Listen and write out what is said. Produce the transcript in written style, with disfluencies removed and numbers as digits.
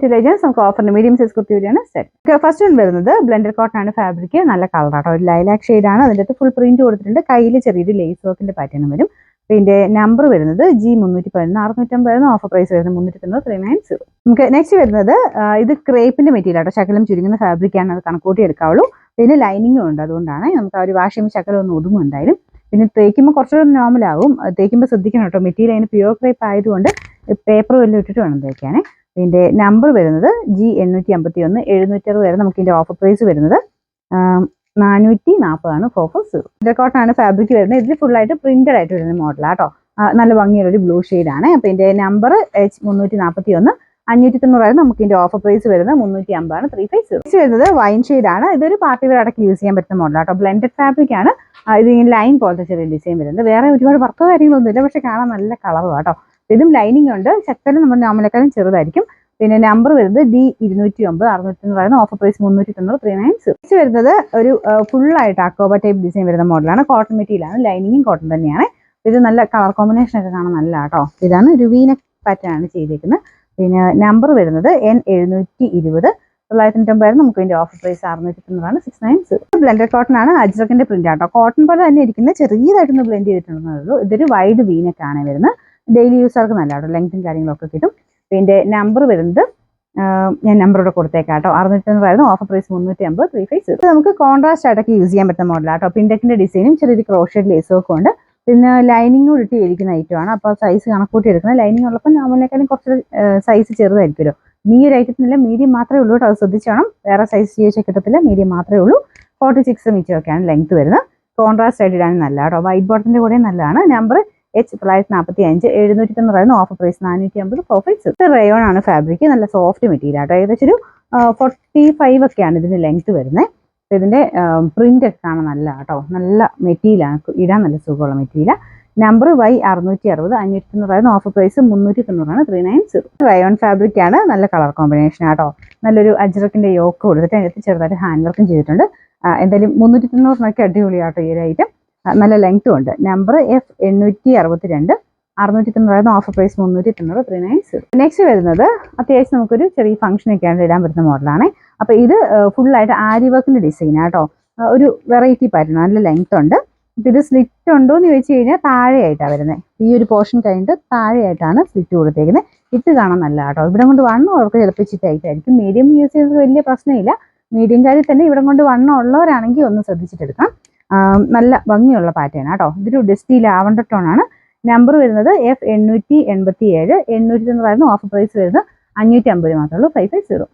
Legends നമുക്ക് ഓഫറിന് medium size kurti വരെയാണ് set. First one വരുന്നത് ബ്ലെൻഡഡ് കോട്ടൺ ആണ് ഫാബ്രിക്, നല്ല കളറാട്ടോ, ഒരു ലൈലാക് ഷെയ്ഡാണ്. അതിൻ്റെ അകത്ത് ഫുൾ പ്രിന്റ് കൊടുത്തിട്ടുണ്ട്, കയ്യിൽ ചെറിയൊരു ലേസ് വർക്കിന്റെ പാറ്റേൺ വരും. ഇതിന്റെ നമ്പർ വരുന്നത് G311, 650 ഓഫർ പ്രൈസ് വരുന്നത് 390. നമുക്ക് നെക്സ്റ്റ് വരുന്നത് ഇത് ക്രേപ്പിന്റെ മെറ്റീരിയൽ ആട്ടോ, ശകലം ചുരുങ്ങുന്ന ഫാബ്രിക് ആണ്, അത് കണക്കൂട്ടി എടുക്കാവുള്ളൂ. പിന്നെ ലൈനിങ്ങും ഉണ്ട്, അതുകൊണ്ടാണ് നമുക്ക് ആ ഒരു വാഷ് ചെയ്യുമ്പോൾ ശകലം ഒന്ന് ഒതുങ്ങും എന്തായാലും. പിന്നെ തേക്കുമ്പോൾ കുറച്ചുകൂടെ നോർമൽ ആകും, തേക്കുമ്പോൾ ശ്രദ്ധിക്കണം കേട്ടോ, മെറ്റീരിയൽ അതിന് പ്യൂർ ക്രേപ്പ് ആയതുകൊണ്ട് പേപ്പർ വല്ലതും ഇട്ടിട്ട് വേണം തേക്കാനേ. ഇതിന്റെ നമ്പർ വരുന്നത് G851, 760 വരെ നമുക്ക് ഇതിന്റെ ഓഫർ പ്രൈസ് വരുന്നത് 440 440. കോട്ടൺ ആണ് ഫാബ്രിക് വരുന്നത്. ഇതിൽ ഫുൾ ആയിട്ട് പ്രിന്റഡ് ആയിട്ട് വരുന്ന മോഡലാട്ടോ, നല്ല ഭംഗിയുള്ള ഒരു ബ്ലൂ ഷെയ്ഡാണ്. അപ്പൊ ഇതിന്റെ നമ്പർ H341, 590 നമുക്ക് ഇതിന്റെ ഓഫർ പ്രൈസ് വരുന്നത് 350 350. നെക്സ്റ്റ് വരുന്നത് വൈൻ ഷെയ്ഡാണ്. ഇതൊരു പാർട്ടി വെയർ അടക്കം യൂസ് ചെയ്യാൻ പറ്റുന്ന മോഡലാട്ടോ, ബ്ലെൻഡഡ് ഫാബ്രിക് ആണ്. ഇത് ലൈൻ പോലത്തെ ചെറിയ ഡിസൈൻ വരുന്നത്, വേറെ ഒരുപാട് വർക്കോ കാര്യങ്ങളൊന്നും ഇല്ല, പക്ഷെ കാണാൻ നല്ല കളറും ആട്ടോ. ഇതും ലൈനിങ് ഉണ്ട്, ശക്കലും നമ്മുടെ നോർമലേക്കാളും ചെറുതായിരിക്കും. പിന്നെ നമ്പർ വരുന്നത് D209, 690 ഓഫർ പ്രൈസ് 390 390. നെക്സ്റ്റ് വരുന്നത് ഒരു ഫുൾ ആയിട്ട് അക്കോബ ടൈപ്പ് ഡിസൈൻ വരുന്ന മോഡലാണ്, കോട്ടൺ മെറ്റീരിയൽ ആണ്, ലൈനിങ്ങും കോട്ടൺ തന്നെയാണ്. ഇത് നല്ല കളർ കോമ്പിനേഷൻ ഒക്കെ കാണാൻ നല്ല ആട്ടോ. ഇതാണ് ഒരു വീനക് പാറ്റേൺ ആണ് ചെയ്തേക്കുന്നത്. പിന്നെ നമ്പർ വരുന്നത് N720, 990 നമുക്ക് ഇതിന്റെ ഓഫർ പ്രൈസ് 690 690. ബ്ലെൻഡഡ് കോട്ടൺ ആണ്, അജ്രക്കിന്റെ പ്രിന്റ് ആട്ടോ, കോട്ടൺ പോലെ തന്നെ ഇരിക്കുന്നത്, ചെറിയതായിട്ടൊന്ന് ബ്ലെൻഡ് ചെയ്തിട്ടുണ്ടെന്നേ ഉള്ളൂ. ഇതൊരു വൈഡ് വീനക്ക് ആണ് വരുന്നത്, ഡെയിലി യൂസർക്ക് നല്ല കേട്ടോ, ലെങ്ത്തും കാര്യങ്ങളൊക്കെ കിട്ടും. ഇതിന്റെ നമ്പർ വരുന്നത് ഞാൻ നമ്പറോടെ കൊടുത്തേക്കാട്ടോ, 690 ഓഫർ പ്രൈസ് 350 350. നമുക്ക് കോൺട്രാസ്റ്റ് ആയിട്ടൊക്കെ യൂസ് ചെയ്യാൻ പറ്റുന്ന മോഡലാട്ടോ, പിൻഡക്കിന്റെ ഡിസൈനും ചെറിയൊരു ക്രോഷഡ് ലേസൊക്കെ ഉണ്ട്. പിന്നെ ലൈനിങ് കൂടി ഇട്ട് ഇരിക്കുന്ന ഐറ്റമാണ്, അപ്പോൾ സൈസ് കണക്കൂട്ടി എടുക്കുന്നത്. ലൈനിങ് ഉള്ളപ്പോൾ നോർമലിനേക്കാളും കുറച്ച് സൈസ് ചെറുതായിരിക്കുമല്ലോ. ഈ ഒരു ഐറ്റത്തിനില്ല, മീഡിയം മാത്രമേ ഉള്ളൂ കേട്ടോ, അത് ശ്രദ്ധിച്ചോണം. വേറെ സൈസ് ചോദിച്ചാൽ കിട്ടത്തില്ല, മീഡിയം മാത്രമേ ഉള്ളൂ. 46 മീറ്ററൊക്കെയാണ് ലെങ്ത് വരുന്നത്. കോൺട്രാസ്റ്റ് ആയിട്ട് ഇടാനും നല്ല കേട്ടോ, വൈറ്റ് ബോട്ടത്തിന്റെ കൂടെ നല്ലതാണ്. Number H945, 790 offer price 450 450. ഇത് റയോൺ ആണ് ഫാബ്രിക്, നല്ല സോഫ്റ്റ് മെറ്റീരിയൽ ആട്ടോ, ഏകദേശം ഒരു 45 ഒക്കെയാണ് ഇതിന്റെ ലെങ്ത് വരുന്നത്. ഇതിന്റെ പ്രിന്റ് ഒക്കെ കാണാൻ നല്ല കേട്ടോ, നല്ല മെറ്റീരിയലാണ്, ഇടാൻ നല്ല സുഖമുള്ള material. Number Y660, 590 offer price 390 390. Rayon fabric ആണ്, നല്ല കളർ കോമ്പിനേഷൻ ആട്ടോ, നല്ലൊരു അജ്രക്കിന്റെ യോക്ക് കൊടുത്തിട്ട് അതിനകത്ത് ചെറുതായിട്ട് ഹാൻഡ് വർക്കും ചെയ്തിട്ടുണ്ട്. എന്തായാലും 390 അടിപൊളിയാട്ടോ ഈ ഒരു ഐറ്റം, നല്ല ലെങ്ത്തും ഉണ്ട്. Number F862, 690 offer price 390 390. Next വരുന്നത് അത്യാവശ്യം നമുക്കൊരു ചെറിയ ഫംഗ്ഷൻ ഒക്കെയാണ് ഇടാൻ പറ്റുന്ന മോഡലാണ്. അപ്പൊ ഇത് ഫുള്ളായിട്ട് ആരി വർക്കിന്റെ ഡിസൈൻ ആട്ടോ, ഒരു വെറൈറ്റി പാറ്റേൺ, നല്ല ലെങ്ത് ഉണ്ട്. അപ്പൊ ഇത് സ്ലിറ്റ് ഉണ്ടോ എന്ന് ചോദിച്ചു കഴിഞ്ഞാൽ താഴെയായിട്ടാണ് വരുന്നത്, ഈ ഒരു പോർഷൻ കഴിഞ്ഞിട്ട് താഴെയായിട്ടാണ് സ്ലിറ്റ് കൊടുത്തേക്കുന്നത്. ഇട്ട് കാണാൻ നല്ല കേട്ടോ, ഇവിടെ കൊണ്ട് വണ്ണം അവർക്ക് ചിലപ്പോൾ ചിറ്റായിട്ടായിരിക്കും. മീഡിയം യൂസ് ചെയ്യുന്നത് വലിയ പ്രശ്നമില്ല, മീഡിയം കാര്യം തന്നെ ഇവിടെ കൊണ്ട് വണ്ണം ഉള്ളവരാണെങ്കിൽ ഒന്ന് ശ്രദ്ധിച്ചിട്ടെടുക്കാം. നല്ല ഭംഗിയുള്ള പാറ്റേൺ ആട്ടോ, ഇതൊരു ഡസ്റ്റി ലാവണ്ടർ ടോൺ ആണ്. നമ്പർ വരുന്നത് F887, 890 ഓഫർ പ്രൈസ് വരുന്നത് 550 മാത്രമേ ഉള്ളൂ 550.